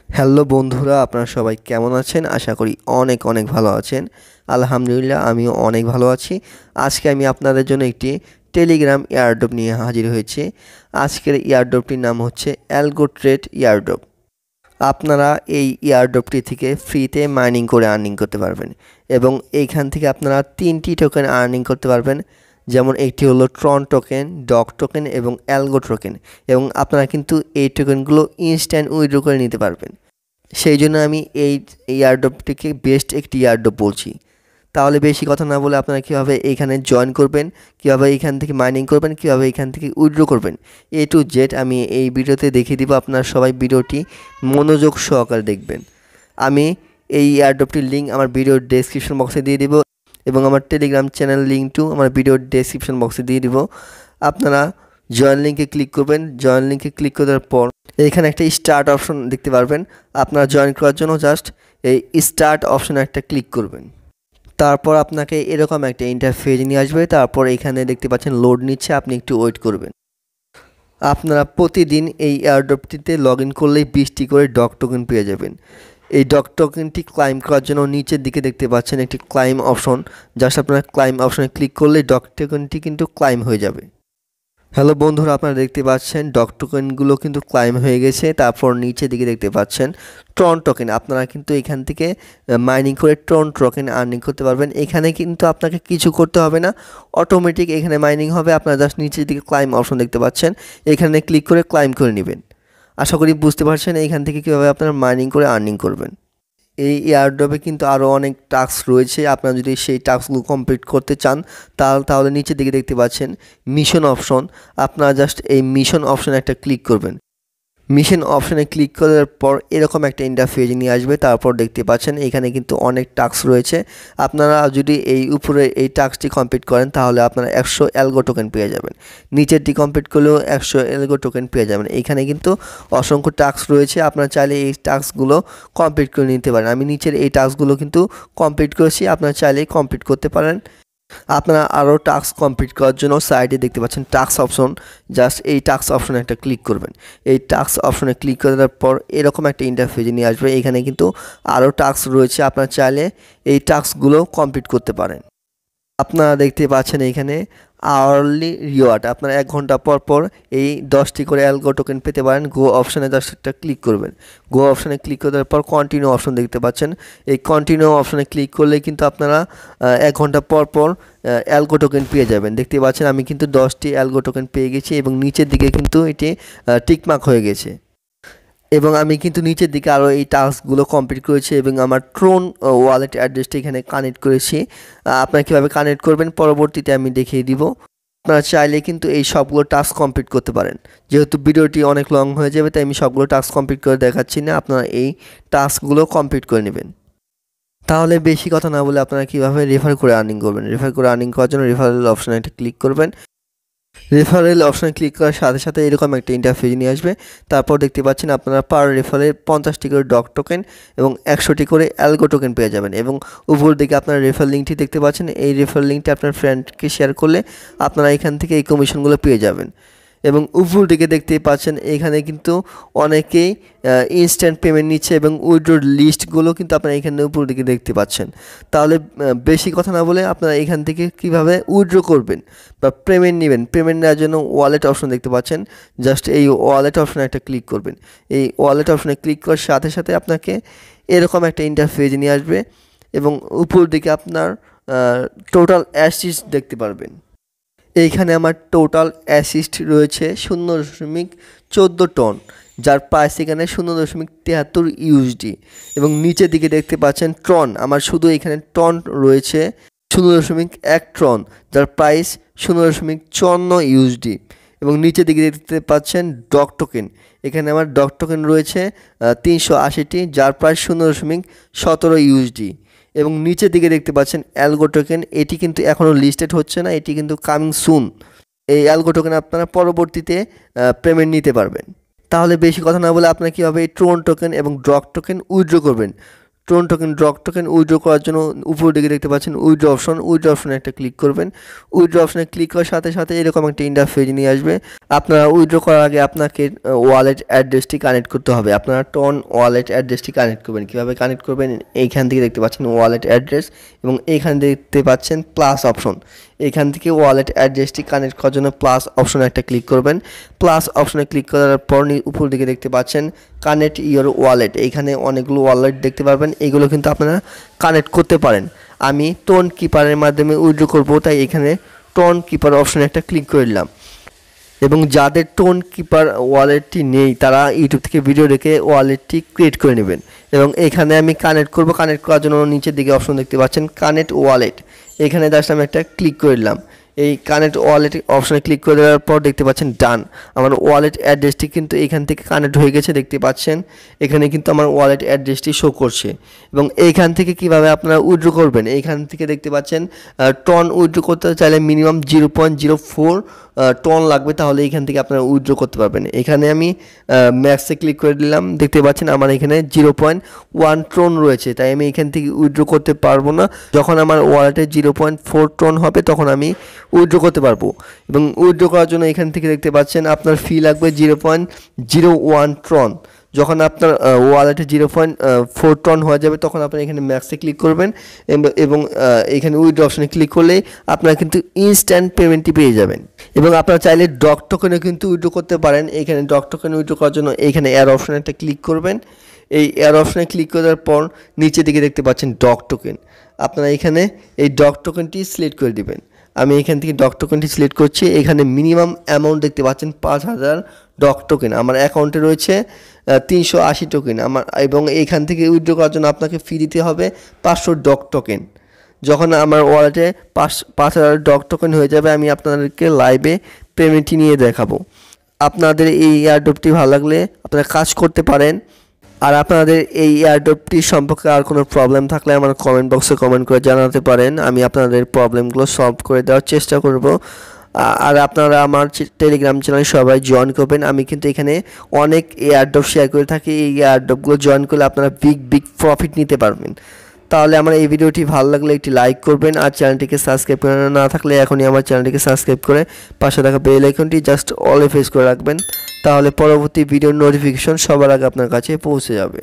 Hello বন্ধুরা, আপনারা সবাই কেমন আছেন? আশা করি অনেক অনেক ভালো আছেন। আলহামদুলিল্লাহ, আমিও অনেক ভালো আছি। আজকে আমি আপনাদের জন্য একটি টেলিগ্রাম এয়ারড্রপ নিয়ে হাজির হয়েছি। আজকের এয়ারড্রপটির নাম হচ্ছে অ্যালগো ট্রেড এয়ারড্রপ। আপনারা এই এয়ারড্রপটি থেকে ফ্রিতে মাইনিং করে আর্নিং করতে পারবেন এবং এইখান থেকে আপনারা 3টি টোকেন আর্নিং করতে পারবেন। যেমন একটি হলো ট্রন টোকেন, ডগ টোকেন এবং অ্যালগো টোকেন, এবং আপনারা কিন্তু এই টোকেনগুলো ইনস্ট্যান্ট উইথড্র করে নিতে পারবেন। সেই জন্য আমি এই এয়ারড্রপটিকে বেস্ট একটি এয়ারড্রপ বলছি। তাহলে বেশি কথা না বলে আপনারা কীভাবে এইখানে জয়েন করবেন, কীভাবে এইখান থেকে মাইনিং করবেন, কীভাবে এইখান থেকে উইথড্র করবেন, এ টু জেড আমি এই ভিডিওতে দেখিয়ে দিব। আপনারা সবাই ভিডিওটি মনোযোগ সহকারে দেখবেন। আমি এই এয়ারড্রপটির লিঙ্ক আমার ভিডিওর ডেসক্রিপশন বক্সে দিয়ে দিব এবং আমার টেলিগ্রাম চ্যানেল লিঙ্কটিও আমার ভিডিওর ডেসক্রিপশন বক্সে দিয়ে দিব। আপনারা জয়েন লিঙ্কে ক্লিক করবেন। জয়েন লিঙ্কে ক্লিক করার পর এখানে একটা স্টার্ট অপশন দেখতে পারবেন। আপনারা জয়েন করার জন্য জাস্ট এই স্টার্ট অপশনে একটা ক্লিক করবেন। তারপর আপনাকে এরকম একটা ইন্টারফেস নিয়ে আসবে। তারপর এখানে দেখতে পাচ্ছেন লোড নিচ্ছে, আপনি একটু ওয়েট করবেন। আপনারা প্রতিদিন এই এয়ারড্রপটিতে লগ ইন করলেই 20টি করে ডগ টোকেন পেয়ে যাবেন। এই ডগ টোকেনটি ক্লাইম করার জন্য নিচের দিকে দেখতে পাচ্ছেন একটি ক্লাইম অপশন। জাস্ট আপনারা ক্লাইম অপশনে ক্লিক করলেই ডগ টোকেনটি কিন্তু ক্লাইম হয়ে যাবে। হ্যালো বন্ধুরা, আপনারা দেখতে পাচ্ছেন ডগ টোকেনগুলো কিন্তু ক্লাইম হয়ে গেছে। তারপর নিচের দিকে দেখতে পাচ্ছেন ট্রন টোকেন। আপনারা কিন্তু এখান থেকে মাইনিং করে ট্রন টোকেন আর্নিং করতে পারবেন। এখানে কিন্তু আপনাকে কিছু করতে হবে না, অটোমেটিক এখানে মাইনিং হবে। আপনারা জাস্ট নিচের দিকে ক্লাইম অপশন দেখতে পাচ্ছেন, এখানে ক্লিক করে ক্লাইম করে নেবেন। আশা করি বুঝতে পারছেন এইখান থেকে কীভাবে আপনারা মাইনিং করে আর্নিং করবেন। এই এয়ারড্রপে কিন্তু আরও অনেক টাস্ক রয়েছে। আপনারা যদি সেই টাস্কগুলো কমপ্লিট করতে চান তাহলে নিচের দিকে দেখতে পাচ্ছেন মিশন অপশন। আপনারা জাস্ট এই মিশন অপশনে একটা ক্লিক করবেন। মিশন অপশনে ক্লিক করার পর এরকম একটা ইন্টারফেস নিয়ে আসবে। তারপর দেখতে পাচ্ছেন এখানে কিন্তু অনেক টাস্ক রয়েছে। আপনারা যদি এই উপরে এই টাস্কটি কমপ্লিট করেন তাহলে আপনারা 100 অ্যালগো টোকেন পেয়ে যাবেন। নিচেরটি কমপ্লিট করলেও 100 অ্যালগো টোকেন পেয়ে যাবেন। এখানে কিন্তু অসংখ্য টাস্ক রয়েছে, আপনারা চাইলে এই টাস্কগুলো কমপ্লিট করে নিতে পারেন। আমি নিচের এই টাস্কগুলো কিন্তু কমপ্লিট করেছি, আপনারা চাইলেই কমপ্লিট করতে পারেন। আপনারা আরও টাস্ক কমপ্লিট করার জন্য সাইডে দেখতে পাচ্ছেন টাস্ক অপশন। জাস্ট এই টাস্ক অপশনে একটা ক্লিক করবেন। এই টাস্ক অপশনে ক্লিক করার পর এরকম একটা ইন্টারফেস নিয়ে আসবে। এখানে কিন্তু আরও টাস্ক রয়েছে, আপনারা চাইলে এই টাস্কগুলো কমপ্লিট করতে পারেন। আপনারা দেখতে পাচ্ছেন এখানে আওয়ারলি রিওয়ার্ড। আপনারা 1 ঘন্টা পর পর এই 10টি করে অ্যালগো টোকেন পেতে পারেন। গো অপশানে জাস্ট একটা ক্লিক করবেন। গো অপশানে ক্লিক করার পর কন্টিনিউ অপশন দেখতে পাচ্ছেন। এই কন্টিনিউ অপশানে ক্লিক করলে কিন্তু আপনারা 1 ঘন্টা পর পর অ্যালগো টোকেন পেয়ে যাবেন। দেখতে পাচ্ছেন আমি কিন্তু 10টি অ্যালগো টোকেন পেয়ে গেছি এবং নিচের দিকে কিন্তু এটি টিকমার্ক হয়ে গেছে। এবং আমি কিন্তু নিচের দিকে আরও এই টাস্কগুলো কমপ্লিট করেছি এবং আমার ট্রোন ওয়ালেট অ্যাড্রেসটা এখানে কানেক্ট করেছি। আপনারা কীভাবে কানেক্ট করবেন পরবর্তীতে আমি দেখিয়ে দিব। আপনারা চাইলে কিন্তু এই সবগুলো টাস্ক কমপ্লিট করতে পারেন। যেহেতু ভিডিওটি অনেক লং হয়ে যাবে তাই আমি সবগুলো টাস্ক কমপ্লিট করে দেখাচ্ছি না, আপনারা এই টাস্কগুলো কমপ্লিট করে নেবেন। তাহলে বেশি কথা না বলে আপনারা কীভাবে রেফার করে আর্নিং করবেন। রেফার করে আর্নিং করার জন্য রেফারেল অপশানে একটা ক্লিক করবেন। রেফারেল অপশানে ক্লিক করার সাথে সাথে এরকম একটা ইন্টারফেস নিয়ে আসবে। তারপর দেখতে পাচ্ছেন আপনারা পার রেফারে 50টি করে ডগ টোকেন এবং 100টি করে অ্যালগো টোকেন পেয়ে যাবেন। এবং উপর দিকে আপনারা রেফার লিঙ্কটি দেখতে পাচ্ছেন। এই রেফার লিঙ্কটি আপনার ফ্রেন্ডকে শেয়ার করলে আপনারা এখান থেকে এই কমিশনগুলো পেয়ে যাবেন। এবং উপর দিকে দেখতে পাচ্ছেন এখানে কিন্তু অনেকেই ইনস্ট্যান্ট পেমেন্ট নিচ্ছে এবং উইথড্র লিস্টগুলো কিন্তু আপনারা এখানে উপর দিকে দেখতে পাচ্ছেন। তাহলে বেশি কথা না বলে আপনারা এখান থেকে কিভাবে উইথড্র করবেন বা পেমেন্ট নেবেন, পেমেন্ট নেওয়ার জন্য ওয়ালেট অপশন দেখতে পাচ্ছেন। জাস্ট এই ওয়ালেট অপশনে একটা ক্লিক করবেন। এই ওয়ালেট অপশনে ক্লিক করার সাথে সাথে আপনাকে এরকম একটা ইন্টারফেস নিয়ে আসবে এবং উপর দিকে আপনার টোটাল অ্যাসিস্ট দেখতে পারবেন। এইখানে আমার টোটাল অ্যাসিস্ট রয়েছে 0.14 টন, যার প্রাইস এখানে 0.73 ইউএসডি। এবং নিচের দিকে দেখতে পাচ্ছেন ট্রন, আমার শুধু এখানে টন রয়েছে 0.1 টন, যার প্রাইস 0.54 ইউএসডি। এবং নিচের দিকে দেখতে পাচ্ছেন ডগ টোকেন, এখানে আমার ডগ টোকেন রয়েছে 380টি, যার প্রাইস 0.17 ইউএসডি। এবং নিচের দিকে দেখতে পাচ্ছেন অ্যালগো টোকেন, এটি কিন্তু এখনও লিস্টেড হচ্ছে না, এটি কিন্তু কামিং সুন। এই অ্যালগো টোকেন আপনারা পরবর্তীতে পেমেন্ট নিতে পারবেন। তাহলে বেশি কথা না বলে আপনারা কীভাবে এই ট্রোন টোকেন এবং ডগ টোকেন উইথড্র করবেন। ট্রন টোকেন ড্রপ টোকেন উইথড্র করার জন্য উপর দিকে দেখতে পাচ্ছেন উইথড্র অপশনে একটা ক্লিক করবেন। উইথড্র অপশনে ক্লিক করার সাথে সাথে এরকম একটা ইন্টারফেস নিয়ে আসবে। আপনারা উইথড্র করার আগে আপনাকে ওয়ালেট অ্যাড্রেসটি কানেক্ট করতে হবে। আপনারা ট্রন ওয়ালেট অ্যাড্রেসটি কানেক্ট করবেন। কীভাবে কানেক্ট করবেন, এইখান থেকে দেখতে পাচ্ছেন ওয়ালেট অ্যাড্রেস এবং এইখান দেখতে পাচ্ছেন প্লাস অপশন। এখান থেকে ওয়ালেট অ্যাড্রেসটি কানেক্ট করার জন্য প্লাস অপশনে একটা ক্লিক করবেন। প্লাস অপশনে ক্লিক করার পর উপর দিকে দেখতে পাচ্ছেন কানেক্ট ইওর ওয়ালেট। এইখানে অনেকগুলো ওয়ালেট দেখতে পারবেন, এগুলো কিন্তু আপনারা কানেক্ট করতে পারেন। আমি টোন কিপারের মাধ্যমে উইথড্র করব, তাই এখানে টোন কিপার অপশনে একটা ক্লিক করে দিলাম। এবং যাদের টোন কিপার ওয়ালেটটি নেই তারা ইউটিউব থেকে ভিডিও দেখে ওয়ালেটটি ক্রিয়েট করে নেবেন। এবং এখানে আমি কানেক্ট করব। কানেক্ট করার জন্য নিচের দিকে অপশন দেখতে পাচ্ছেন কানেক্ট ওয়ালেট। এখানে জাস্ট আমি একটা ক্লিক করে দিলাম। এই কানেক্ট ওয়ালেট অপশনে ক্লিক করে দেওয়ার পর দেখতে পাচ্ছেন ডান। আমার ওয়ালেট অ্যাড্রেসটি কিন্তু এখান থেকে কানেক্ট হয়ে গেছে, দেখতে পাচ্ছেন এখানে কিন্তু আমার ওয়ালেট অ্যাড্রেসটি শো করছে। এবং এইখান থেকে কিভাবে আপনারা উইথড্র করবেন, এইখান থেকে দেখতে পাচ্ছেন টন উইথড্র করতে চাইলে মিনিমাম 0.04 টন লাগবে, তাহলে এইখান থেকে আপনারা উইথড্র করতে পারবেন। এখানে আমি ম্যাক্সে ক্লিক করে দিলাম, দেখতে পাচ্ছেন আমার এখানে 0.1 টন রয়েছে, তাই আমি এখান থেকে উইথড্র করতে পারবো না। যখন আমার ওয়ালেটে 0.4 টন হবে তখন আমি উইথড্র করতে পারবো। এবং উইথড্র করার জন্য এখান থেকে দেখতে পাচ্ছেন আপনার ফি লাগবে 0.01 টন। যখন আপনার ওয়ালেটে 0.4 টন হয়ে যাবে তখন আপনি এখানে ম্যাক্সে ক্লিক করবেন এবং এখানে উইথড্র অপশনে ক্লিক করলেই আপনারা কিন্তু ইনস্ট্যান্ট পেমেন্টটি পেয়ে যাবেন। এবং আপনারা চাইলে ডক টোকেনে কিন্তু উইথড্র করতে পারেন। এখানে ডক টোকেন উইথড্র করার জন্য এইখানে এয়ার অপশনে একটা ক্লিক করবেন। এই এয়ার অপশনে ক্লিক করার পর নিচের দিকে দেখতে পাচ্ছেন ডক টোকেন। আপনারা এখানে এই ডক টোকেনটি সিলেক্ট করে দিবেন। আমি এখান থেকে ডক টোকেনটি সিলেক্ট করছি। এখানে মিনিমাম অ্যামাউন্ট দেখতে পাচ্ছেন 5000 ডক টোকেন। আমার অ্যাকাউন্টে রয়েছে 380 টোকেন আমার। এবং এইখান থেকে উইথড্র করার জন্য আপনাকে ফি দিতে হবে 500 ডক টোকেন। যখন আমার ওয়ালেটে 5000 ডক টোকেন হয়ে যাবে আমি আপনাদেরকে লাইভে পেমেন্টটি নিয়ে দেখাবো। আপনাদের এই এয়ারড্রপটি ভালো লাগলে আপনারা কাজ করতে পারেন। আর আপনাদের এই এয়ারড্রপটি সম্পর্কে আর কোনো প্রবলেম থাকলে আমার কমেন্ট বক্সে কমেন্ট করে জানাতে পারেন। আমি আপনাদের প্রবলেমগুলো সলভ করে দেওয়ার চেষ্টা করব। আর আপনারা আমার টেলিগ্রাম চ্যানেলে সবাই জয়েন করবেন। আমি কিন্তু এখানে অনেক এয়ারড্রপ শেয়ার করে থাকি। এই এয়ারড্রপগুলো জয়েন করলে আপনারা বিগ প্রফিট নিতে পারবেন। তাহলে আমার এই ভিডিওটি ভালো লাগলে একটি লাইক করবেন। আর চ্যানেলটিকে সাবস্ক্রাইব করে না থাকলে এখনই আমার চ্যানেলটিকে সাবস্ক্রাইব করে পাশে থাকা বেল আইকনটি জাস্ট অলে প্রেস করে রাখবেন। তাহলে পরবর্তী ভিডিওর নোটিফিকেশন সবার আগে আপনার কাছে পৌঁছে যাবে।